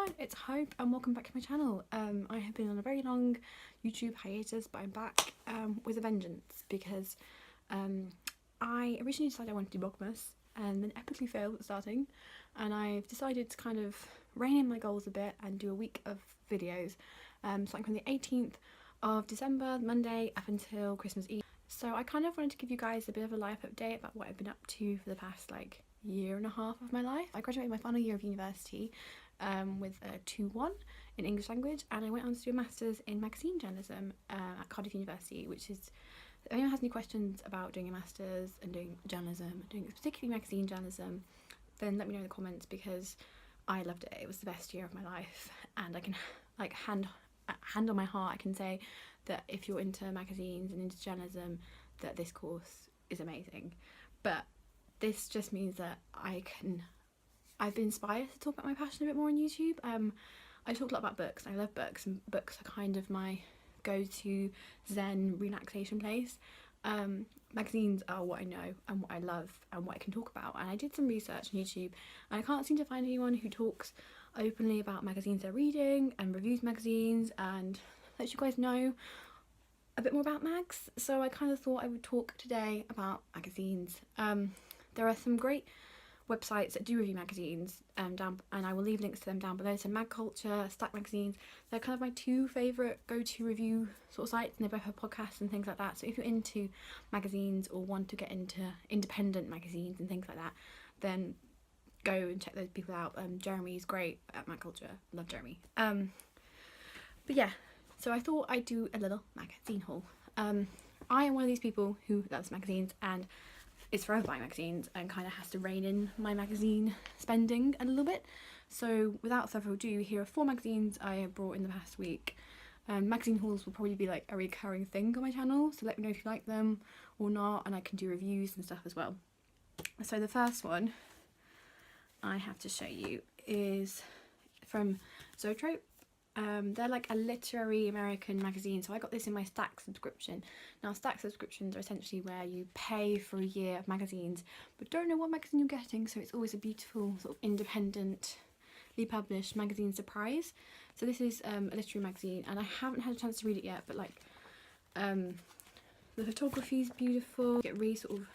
everyone, it's Hope and welcome back to my channel. I have been on a very long YouTube hiatus, but I'm back with a vengeance because I originally decided I wanted to do Vlogmas and then epically failed at starting, and I've decided to kind of rein in my goals a bit and do a week of videos, so like from the 18th of December, Monday, up until Christmas Eve. So I kind of wanted to give you guys a bit of a life update about what I've been up to for the past like year and a half of my life. I graduated my final year of university with a 2-1 in English language, and I went on to do a master's in magazine journalism at Cardiff University, which is, if anyone has any questions about doing a master's and doing journalism, doing particularly magazine journalism, then let me know in the comments because I loved it. It was the best year of my life, and I can like hand on my heart I can say that if you're into magazines and into journalism, that this course is amazing. But this just means that I've been inspired to talk about my passion a bit more on YouTube. I talked a lot about books. I love books, and books are kind of my go-to zen relaxation place. Magazines are what I know and what I love and what I can talk about, and I did some research on YouTube and I can't seem to find anyone who talks openly about magazines they're reading and reviews magazines and lets you guys know a bit more about mags. So I kind of thought I would talk today about magazines. There are some great websites that do review magazines and I will leave links to them down below. So Mag Culture, Stack Magazines, they're kind of my two favourite go-to review sort of sites, and they both have podcasts and things like that. So if you're into magazines or want to get into independent magazines and things like that, then go and check those people out. Jeremy's great at Mag Culture, love Jeremy. But yeah, so I thought I'd do a little magazine haul. I am one of these people who loves magazines and is forever buying magazines and kind of has to rein in my magazine spending a little bit. So without further ado, here are 4 magazines I have brought in the past week. Magazine hauls will probably be like a recurring thing on my channel, so let me know if you like them or not, and I can do reviews and stuff as well. So the first one I have to show you is from Zoetrope. They're like a literary American magazine, so I got this in my Stack subscription. Now Stack subscriptions are essentially where you pay for a year of magazines but don't know what magazine you're getting, so it's always a beautiful sort of independently published magazine surprise. So this is a literary magazine and I haven't had a chance to read it yet, but like the photography is beautiful. You get really sort of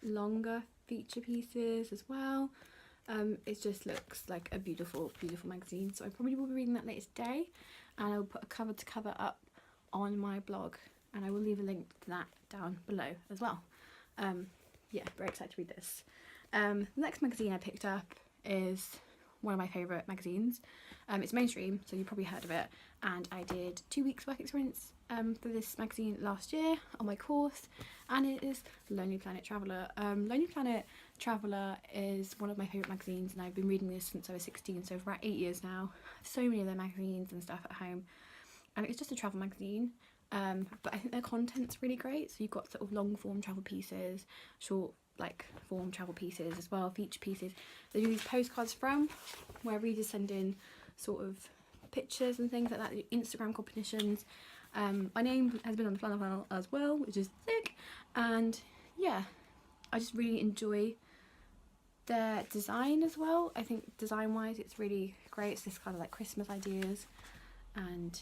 longer feature pieces as well. It just looks like a beautiful magazine, so I probably will be reading that later today, and I'll put a cover to cover up on my blog, and I will leave a link to that down below as well. Yeah, very excited to read this. The next magazine I picked up is one of my favourite magazines. It's mainstream, so you've probably heard of it, and I did 2 weeks work experience for this magazine last year on my course, and it is Lonely Planet Traveller. Lonely Planet Traveller is one of my favourite magazines, and I've been reading this since I was 16, so for about 8 years now. I have so many of their magazines and stuff at home, and it's just a travel magazine, but I think their content's really great. So you've got sort of long form travel pieces, short like form travel pieces as well, feature pieces. They do these postcards from where readers send in sort of pictures and things like that, Instagram competitions. My name has been on the flannel as well, which is sick, and yeah, I just really enjoy their design as well. I think design wise it's really great. It's this kind of like Christmas ideas, and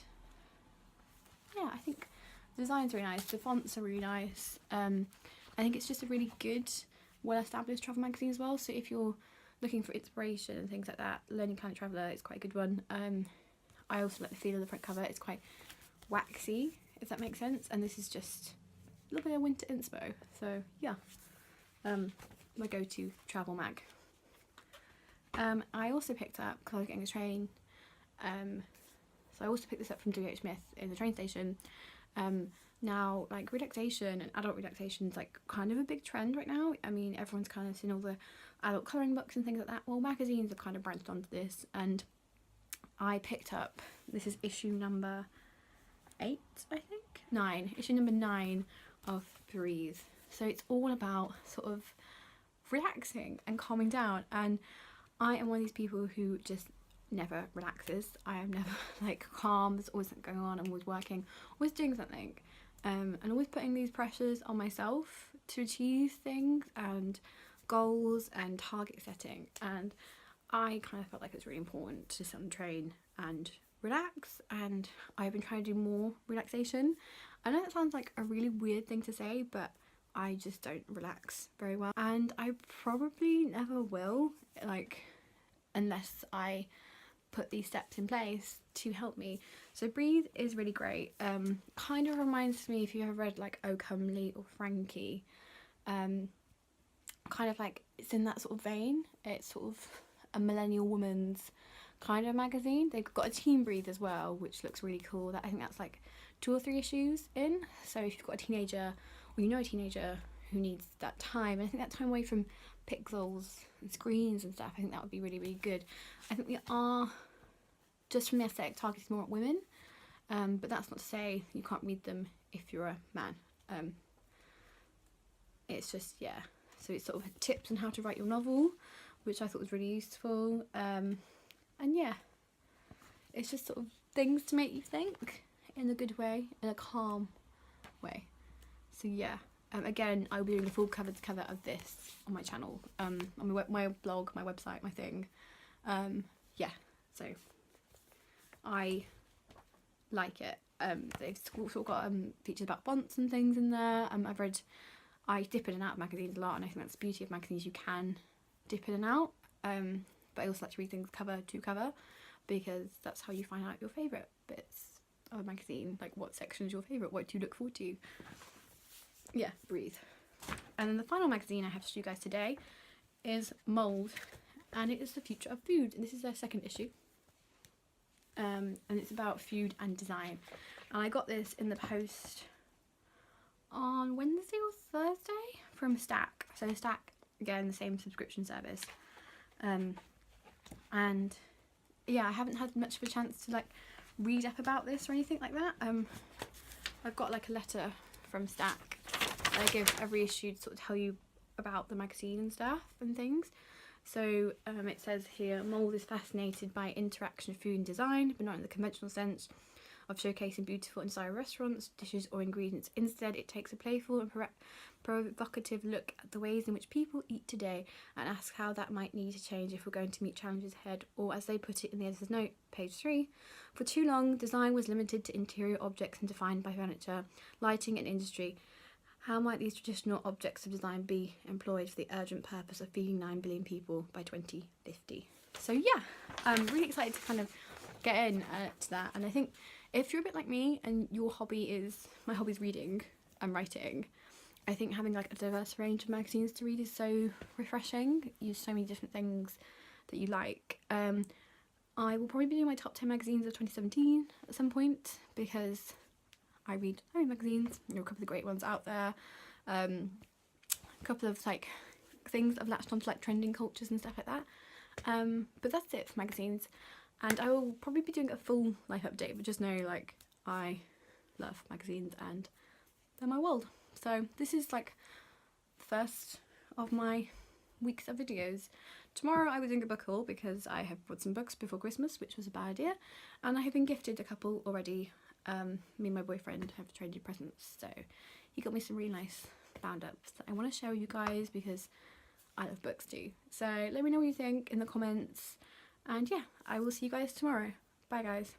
yeah, I think the design's really nice, the fonts are really nice. I think it's just a really good, well-established travel magazine as well, so if you're looking for inspiration and things like that, Lonely Planet Traveller is quite a good one. I also like the feel of the front cover. It's quite waxy, if that makes sense, and this is just a little bit of winter inspo, so yeah, my go-to travel mag. I also picked up, because I was getting a train, so I also picked this up from WH Smith in the train station. Now, like, relaxation and adult relaxation is like kind of a big trend right now. I mean, everyone's kind of seen all the adult colouring books and things like that. Well, magazines have kind of branched onto this, and I picked up, this is issue number 8, I think? 9. Issue number 9 of Breathe. So it's all about sort of relaxing and calming down, and I am one of these people who just never relaxes. I am never like calm. There's always something going on. I'm always working, always doing something, and always putting these pressures on myself to achieve things and goals and target setting, and I kind of felt like it's really important to sit and train and relax, and I've been trying to do more relaxation. I know that sounds like a really weird thing to say, but I just don't relax very well, and I probably never will, like, unless I put these steps in place to help me. So breathe is really great. Kind of reminds me, if you ever read like Oh Comely or Frankie, kind of like, it's in that sort of vein. It's sort of a millennial woman's kind of magazine. They've got a teen breathe as well, which looks really cool. That, I think that's like 2 or 3 issues in. So if you've got a teenager, or you know a teenager who needs that time, and I think that time away from pixels and screens and stuff, I think that would be really, really good. I think we are, just from the aesthetic, targeting more at women, but that's not to say you can't read them if you're a man. It's just, yeah, so it's sort of tips on how to write your novel, which I thought was really useful, and yeah, it's just sort of things to make you think in a good way, in a calm way. So yeah, again, I'll be doing a full cover to cover of this on my channel, on my blog, my website, my thing. Yeah, so I like it. They've also got features about fonts and things in there. I dip in and out of magazines a lot, and I think that's the beauty of magazines, you can dip in and out, but I also like to read things cover to cover, because that's how you find out your favourite bits of a magazine, like what section is your favourite, what do you look forward to. Yeah, breathe. And then the final magazine I have to show you guys today is Mould, and it is the future of food, and this is their 2nd issue, and it's about food and design, and I got this in the post on Wednesday or Thursday from Stack. So Stack, again, the same subscription service, and yeah, I haven't had much of a chance to like read up about this or anything like that. I've got like a letter from Stack that I give every issue to sort of tell you about the magazine and stuff and things. So it says here, Mould is fascinated by interaction of food and design, but not in the conventional sense of showcasing beautiful and desired restaurants, dishes or ingredients. Instead, it takes a playful and provocative look at the ways in which people eat today, and asks how that might need to change if we're going to meet challenges ahead, or as they put it in the editor's note, page 3, for too long, design was limited to interior objects and defined by furniture, lighting and industry. How might these traditional objects of design be employed for the urgent purpose of feeding 9 billion people by 2050? So yeah, I'm really excited to kind of get in to that, and I think if you're a bit like me and your hobby is, my hobby is reading and writing, I think having like a diverse range of magazines to read is so refreshing. You use so many different things that you like. I will probably be doing my top 10 magazines of 2017 at some point, because I read so many magazines, you know, a couple of the great ones out there, a couple of like things I've latched onto, like trending cultures and stuff like that. But that's it for magazines. And I will probably be doing a full life update, but just know, like, I love magazines and they're my world. So this is like the first of my weeks of videos. Tomorrow I was doing a book haul because I have bought some books before Christmas, which was a bad idea, and I have been gifted a couple already. Me and my boyfriend have traded presents, so he got me some really nice bound ups that I want to share with you guys because I love books too. So let me know what you think in the comments. And yeah, I will see you guys tomorrow. Bye guys.